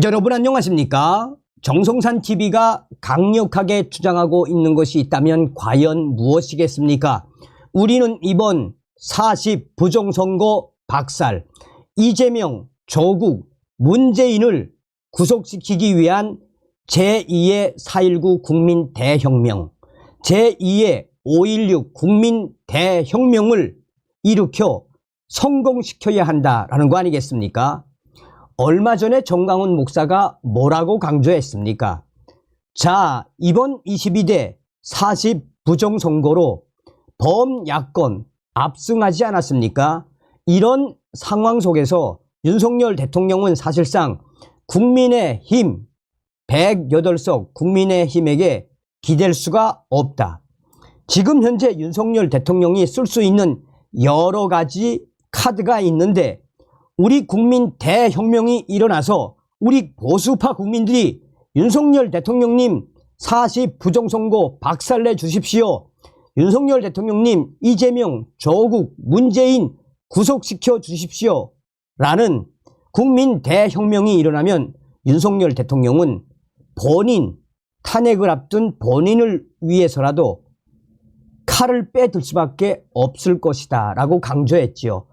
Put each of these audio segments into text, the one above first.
여러분 안녕하십니까? 정성산TV가 강력하게 주장하고 있는 것이 있다면 과연 무엇이겠습니까? 우리는 이번 40 부정선거 박살, 이재명, 조국, 문재인을 구속시키기 위한 제2의 4.19 국민대혁명, 제2의 5.16 국민대혁명을 일으켜 성공시켜야 한다라는 거 아니겠습니까? 얼마 전에 정강훈 목사가 뭐라고 강조했습니까? 자, 이번 22대 40 부정선거로 범야권 압승하지 않았습니까? 이런 상황 속에서 윤석열 대통령은 사실상 국민의힘 108석 국민의힘에게 기댈 수가 없다. 지금 현재 윤석열 대통령이 쓸 수 있는 여러 가지 카드가 있는데 우리 국민 대혁명이 일어나서 우리 보수파 국민들이 윤석열 대통령님 40 부정선거 박살내 주십시오. 윤석열 대통령님 이재명, 조국, 문재인 구속시켜 주십시오. 라는 국민 대혁명이 일어나면 윤석열 대통령은 본인, 탄핵을 앞둔 본인을 위해서라도 칼을 빼들 수밖에 없을 것이다 라고 강조했지요.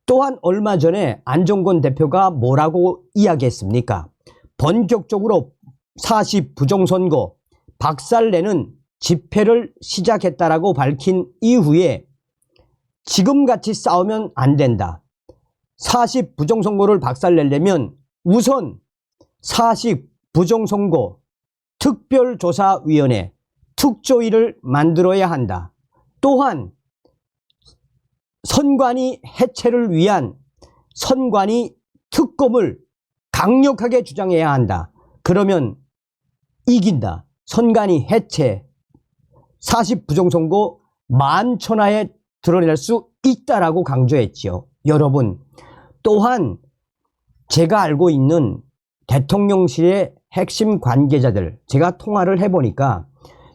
또한 얼마 전에 안종권 대표가 뭐라고 이야기했습니까? 본격적으로 40 부정선거 박살내는 집회를 시작했다라고 밝힌 이후에 지금같이 싸우면 안 된다. 40 부정선거를 박살내려면 우선 40 부정선거 특별조사위원회 특조위를 만들어야 한다. 또한 선관위 해체를 위한 선관위 특검을 강력하게 주장해야 한다. 그러면 이긴다. 선관위 해체 40 부정선거 만천하에 드러낼 수 있다라고 강조했지요. 여러분, 또한 제가 알고 있는 대통령실의 핵심 관계자들 제가 통화를 해보니까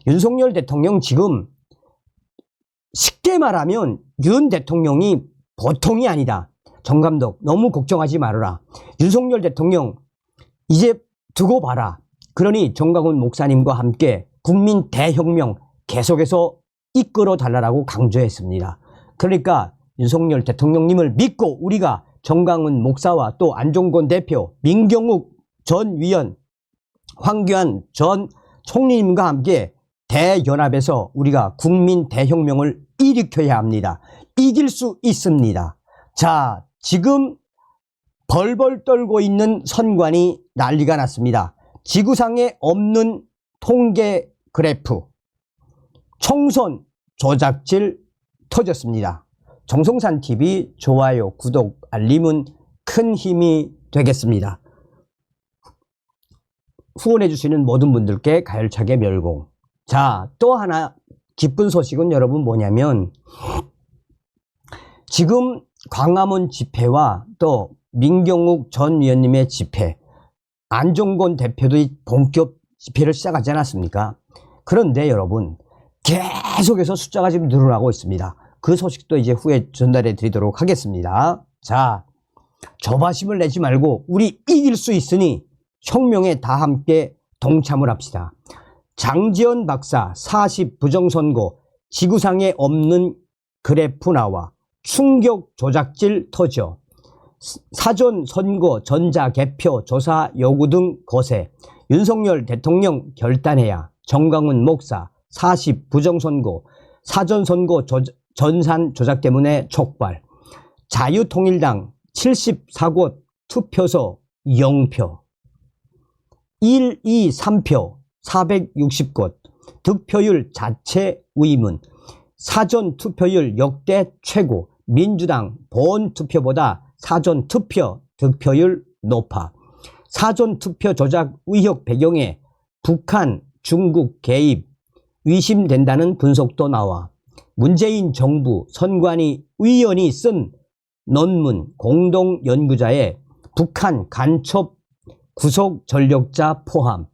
윤석열 대통령 지금 쉽게 말하면 윤 대통령이 보통이 아니다. 정 감독 너무 걱정하지 말아라. 윤석열 대통령 이제 두고 봐라. 그러니 정강훈 목사님과 함께 국민 대혁명 계속해서 이끌어 달라고 강조했습니다. 그러니까 윤석열 대통령님을 믿고 우리가 정강훈 목사와 또 안종권 대표, 민경욱 전 위원, 황교안 전 총리님과 함께 대연합에서 우리가 국민 대혁명을 일으켜야 합니다. 이길 수 있습니다. 자, 지금 벌벌 떨고 있는 선관위 난리가 났습니다. 지구상에 없는 통계 그래프, 총선 조작질 터졌습니다. 정성산TV 좋아요, 구독, 알림은 큰 힘이 되겠습니다. 후원해 주시는 모든 분들께 가열차게 멸공. 자, 또 하나 기쁜 소식은 여러분 뭐냐면 지금 광화문 집회와 또 민경욱 전 위원님의 집회, 안종권 대표도 본격 집회를 시작하지 않았습니까? 그런데 여러분 계속해서 숫자가 지금 늘어나고 있습니다. 그 소식도 이제 후에 전달해 드리도록 하겠습니다. 자, 조바심을 내지 말고 우리 이길 수 있으니 혁명에 다 함께 동참을 합시다. 장지현 박사 40 부정선거 지구상에 없는 그래프 나와 충격 조작질 터져 사전선거 전자개표 조사 요구 등 거세 윤석열 대통령 결단해야 정강훈 목사 40 부정선거 사전선거 전산 조작 때문에 촉발 자유통일당 74곳 투표소 0표 1, 2, 3표 460곳 득표율 자체 의문 사전투표율 역대 최고 민주당 본투표보다 사전투표 득표율 높아 사전투표 조작 의혹 배경에 북한, 중국 개입 의심된다는 분석도 나와 문재인 정부 선관위 위원이 쓴 논문 공동연구자의 북한 간첩 구속 전력자 포함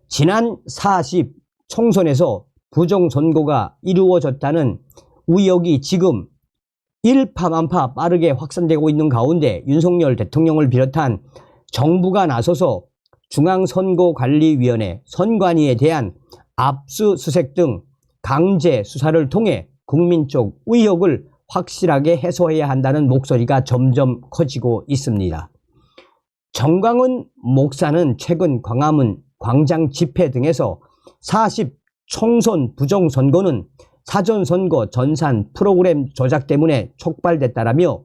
지난 40 총선에서 부정선거가 이루어졌다는 의혹이 지금 일파만파 빠르게 확산되고 있는 가운데 윤석열 대통령을 비롯한 정부가 나서서 중앙선거관리위원회 선관위에 대한 압수수색 등 강제 수사를 통해 국민적 의혹을 확실하게 해소해야 한다는 목소리가 점점 커지고 있습니다. 정광훈 목사는 최근 광화문 광장 집회 등에서 40 총선 부정선거는 사전선거 전산 프로그램 조작 때문에 촉발됐다라며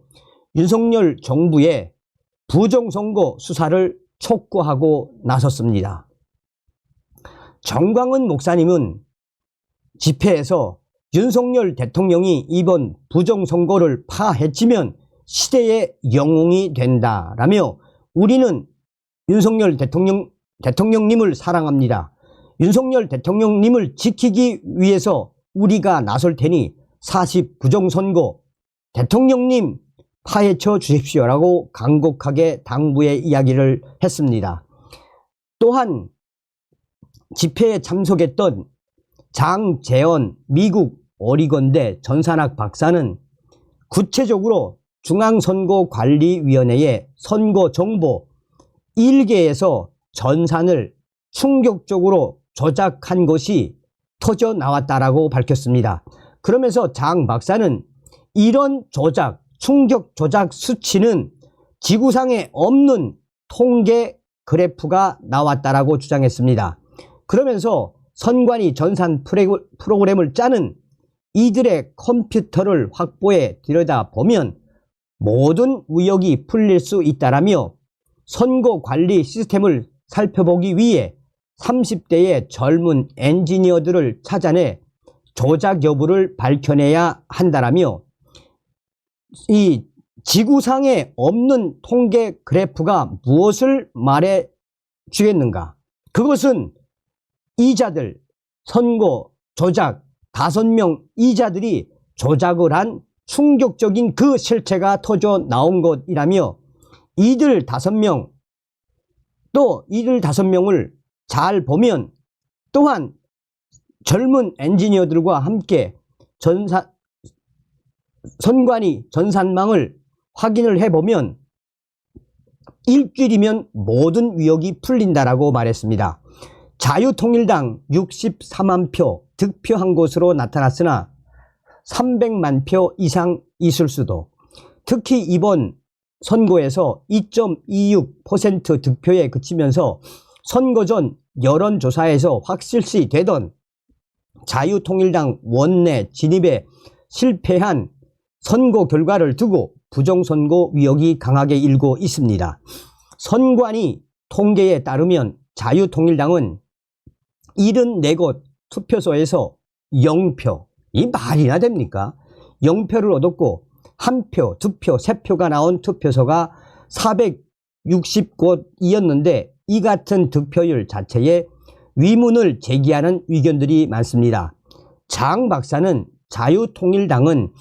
윤석열 정부의 부정선거 수사를 촉구하고 나섰습니다. 정광훈 목사님은 집회에서 윤석열 대통령이 이번 부정선거를 파헤치면 시대의 영웅이 된다라며 우리는 윤석열 대통령님을 사랑합니다. 윤석열 대통령님을 지키기 위해서 우리가 나설 테니 40 부정선거 대통령님 파헤쳐 주십시오라고 간곡하게 당부의 이야기를 했습니다. 또한 집회에 참석했던 장재원 미국 오리건대 전산학 박사는 구체적으로 중앙선거관리위원회의 선거정보 1개에서 전산을 충격적으로 조작한 것이 터져 나왔다라고 밝혔습니다. 그러면서 장 박사는 이런 충격 조작 수치는 지구상에 없는 통계 그래프가 나왔다라고 주장했습니다. 그러면서 선관위 전산 프로그램을 짜는 이들의 컴퓨터를 확보해 들여다보면 모든 의혹이 풀릴 수 있다라며 선거관리 시스템을 살펴보기 위해 30대의 젊은 엔지니어들을 찾아내 조작 여부를 밝혀내야 한다라며 이 지구상에 없는 통계 그래프가 무엇을 말해 주겠는가? 그것은 이자들, 선거 조작 5명 이자들이 조작을 한 충격적인 그 실체가 터져 나온 것이라며 이들 5명 또 이들 5명을 잘 보면 또한 젊은 엔지니어들과 함께 선관위 전산망을 확인을 해보면 일주일이면 모든 의혹이 풀린다라고 말했습니다. 자유통일당 64만 표 득표한 것으로 나타났으나 300만 표 이상 있을 수도, 특히 이번 선거에서 2.26% 득표에 그치면서 선거 전 여론조사에서 확실시 되던 자유통일당 원내 진입에 실패한 선거 결과를 두고 부정선거 의혹이 강하게 일고 있습니다. 선관위 통계에 따르면 자유통일당은 74곳 투표소에서 0표, 이 말이나 됩니까? 0표를 얻었고 1표, 2표, 3표가 나온 투표소가 460곳이었는데 이 같은 득표율 자체에 위문을 제기하는 의견들이 많습니다. 장 박사는 자유통일당은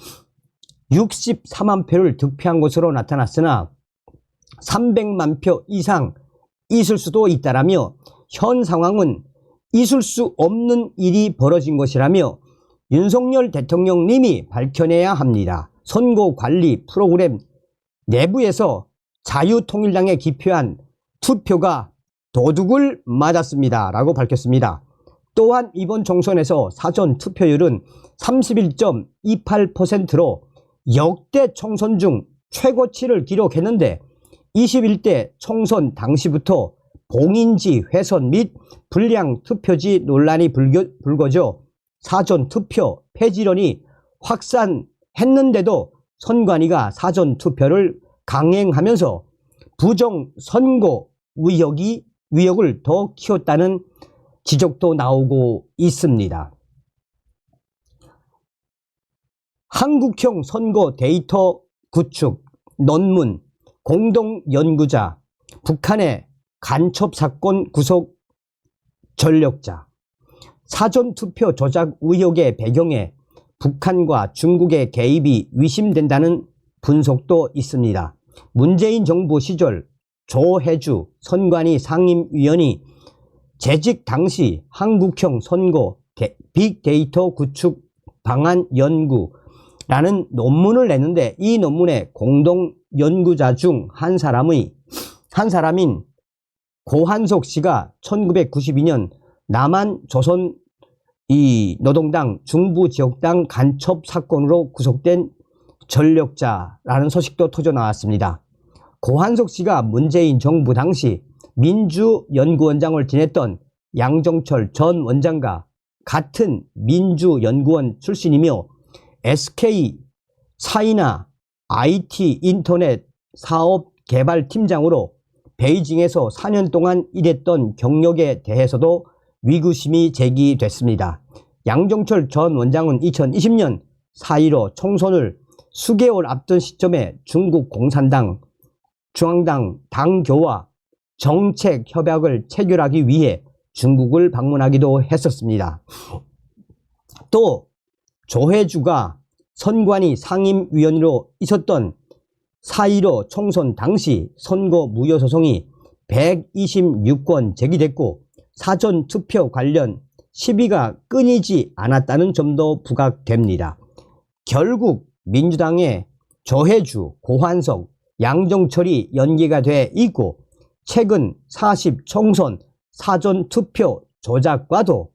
64만 표를 득표한 것으로 나타났으나 300만 표 이상 있을 수도 있다라며 현 상황은 있을 수 없는 일이 벌어진 것이라며 윤석열 대통령님이 밝혀내야 합니다. 선거관리 프로그램 내부에서 자유통일당에 기표한 투표가 도둑을 맞았습니다 라고 밝혔습니다. 또한 이번 총선에서 사전 투표율은 31.28%로 역대 총선 중 최고치를 기록했는데 21대 총선 당시부터 봉인지 훼손 및 불량 투표지 논란이 불거져 사전 투표 폐지론이 확산했는데도 선관위가 사전 투표를 강행하면서 부정 선거 의혹을 더 키웠다는 지적도 나오고 있습니다. 한국형 선거 데이터 구축, 논문, 공동연구자, 북한의 간첩사건 구속 전력자, 사전투표 조작 의혹의 배경에 북한과 중국의 개입이 의심된다는 분석도 있습니다. 문재인 정부 시절 조혜주 선관위 상임위원이 재직 당시 한국형 선거 빅데이터 구축 방안 연구라는 논문을 냈는데 이 논문의 공동 연구자 중 한 한 사람인 고한석 씨가 1992년 남한 조선 노동당 중부지역당 간첩 사건으로 구속된 전력자라는 소식도 터져 나왔습니다. 고한석 씨가 문재인 정부 당시 민주연구원장을 지냈던 양정철 전 원장과 같은 민주연구원 출신이며 SK 차이나 IT 인터넷 사업 개발팀장으로 베이징에서 4년 동안 일했던 경력에 대해서도 위구심이 제기됐습니다. 양정철 전 원장은 2020년 4.15 총선을 수개월 앞둔 시점에 중국 공산당 중앙당 당교와 정책 협약을 체결하기 위해 중국을 방문하기도 했었습니다. 또 조혜주가 선관위 상임위원으로 있었던 4.15 총선 당시 선거 무효 소송이 126건 제기됐고 사전투표 관련 시비가 끊이지 않았다는 점도 부각됩니다. 결국 민주당의 조혜주, 고한석, 양정철이 연계가 돼 있고 최근 40 총선 사전투표 조작과도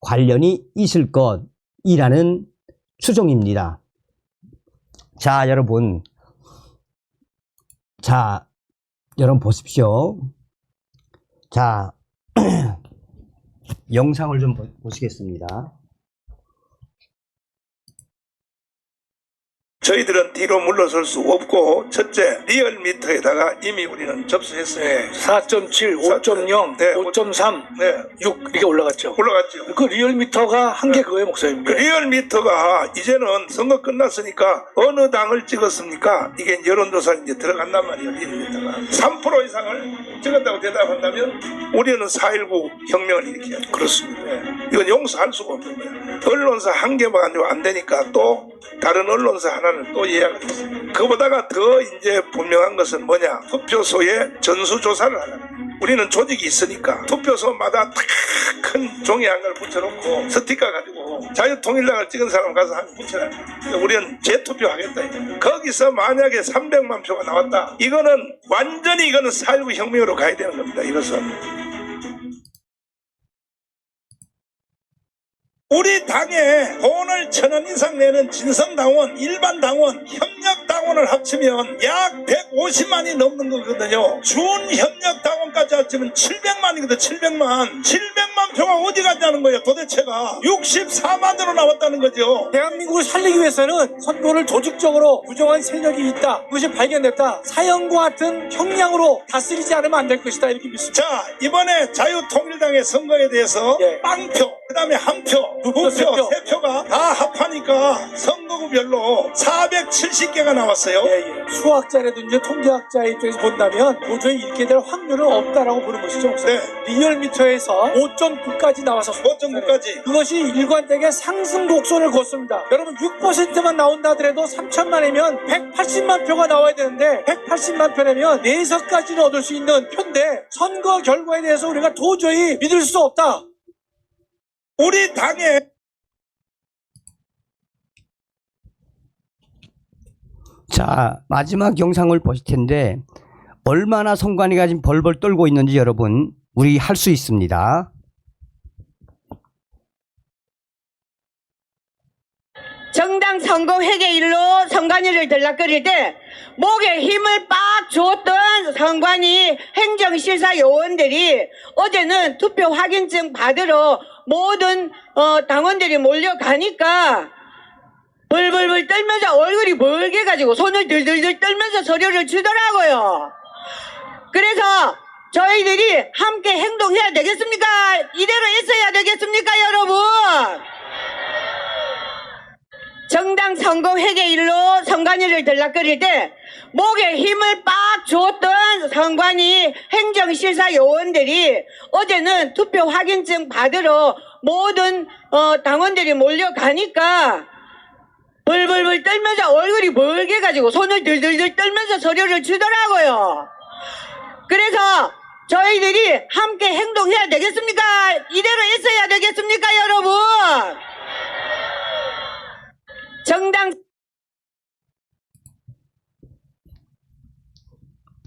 관련이 있을 것이라는 추정입니다. 자, 여러분 보십시오. 자, 영상을 좀 보시겠습니다. 저희들은 뒤로 물러설 수 없고 첫째 리얼미터에다가 이미 우리는 접수했어요. 4.7, 5.0, 네, 5.3, 네, 6 이렇게 올라갔죠. 올라갔죠. 그 리얼미터가 한 게 그거예요, 목사님. 그 리얼미터가 이제는 선거 끝났으니까 어느 당을 찍었습니까? 이게 여론조사 이제 들어간단 말이에요. 리얼미터가 3% 이상을 찍었다고 대답한다면 우리는 4.19 혁명을 일으켜요. 그렇습니다. 네. 이건 용서할 수가 없는 거예요. 언론사 한 개만 가지고 안 되니까 또 다른 언론사 하나를 또 예약을 했습니다. 그보다가 더 이제 분명한 것은 뭐냐? 투표소에 전수조사를 하라는 거예요. 우리는 조직이 있으니까 투표소마다 딱 큰 종이 한 걸 붙여놓고 스티커 가지고 자유통일당을 찍은 사람 가서 한 붙여라. 우리는 재투표 하겠다. 이제. 거기서 만약에 300만 표가 나왔다. 이거는 완전히 이거는 4.19 혁명으로 가야 되는 겁니다. 이것은. 우리 당에 돈을 1,000원 이상 내는 진성당원, 일반당원, 협력당원을 합치면 약 150만이 넘는 거거든요. 준협력당원까지 합치면 700만이거든. 700만 표가 어디 갔냐는 거예요. 도대체가 64만으로 나왔다는 거죠. 대한민국을 살리기 위해서는 선거를 조직적으로 부정한 세력이 있다. 그것이 발견됐다. 사형과 같은 형량으로 다스리지 않으면 안 될 것이다. 이렇게 믿습니다. 자, 이번에 자유통일당의 선거에 대해서 빵표, 그 다음에 한 표, 두 표, 세 표가 다 합하니까 선거구별로 470개가 나왔어요. 수학자라든지 통계학자 입장에서 본다면 도저히 이렇게 될 확률은 없다라고 보는 것이죠. 네. 리얼미터에서 5.9까지 나와서 5.9까지. 그것이 일관되게 상승 곡선을 걷습니다. 여러분 6%만 나온다 하더라도 3천만이면 180만 표가 나와야 되는데 180만 표라면 4석까지는 얻을 수 있는 표인데 선거 결과에 대해서 우리가 도저히 믿을 수 없다. 우리 당에 자, 마지막 영상을 보실 텐데 얼마나 선관위가 지금 벌벌 떨고 있는지 여러분 우리 할 수 있습니다. 정당 선거 회계일로 선관위를 들락거릴 때 목에 힘을 빡 줬던 선관위 행정실사 요원들이 어제는 투표 확인증 받으러 모든 당원들이 몰려가니까 벌벌벌 떨면서 얼굴이 벌게 가지고 손을 들들들 떨면서 서류를 주더라고요. 그래서 저희들이 함께 행동해야 되겠습니까? 이대로 있어야 되겠습니까, 여러분? 정당 선거 회계일로 선관위를 들락거릴 때 목에 힘을 빡 줬던 선관위 행정실사 요원들이 어제는 투표 확인증 받으러 모든 당원들이 몰려가니까 벌벌벌 떨면서 얼굴이 벌게 가지고 손을 들들들 떨면서 서류를 주더라고요. 그래서 저희들이 함께 행동해야 되겠습니까? 이대로 있어야 되겠습니까, 여러분? 정당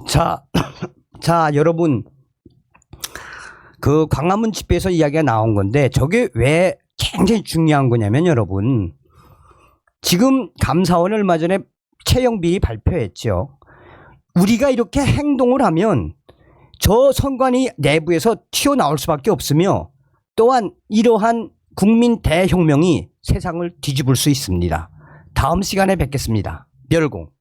자, 자, 여러분, 그 광화문 집회에서 이야기가 나온 건데 저게 왜 굉장히 중요한 거냐면 여러분, 지금 감사원 얼마 전에 채용 비리 발표했죠. 우리가 이렇게 행동을 하면 저 선관위 내부에서 튀어나올 수밖에 없으며 또한 이러한 국민 대혁명이 세상을 뒤집을 수 있습니다. 다음 시간에 뵙겠습니다. 멸공.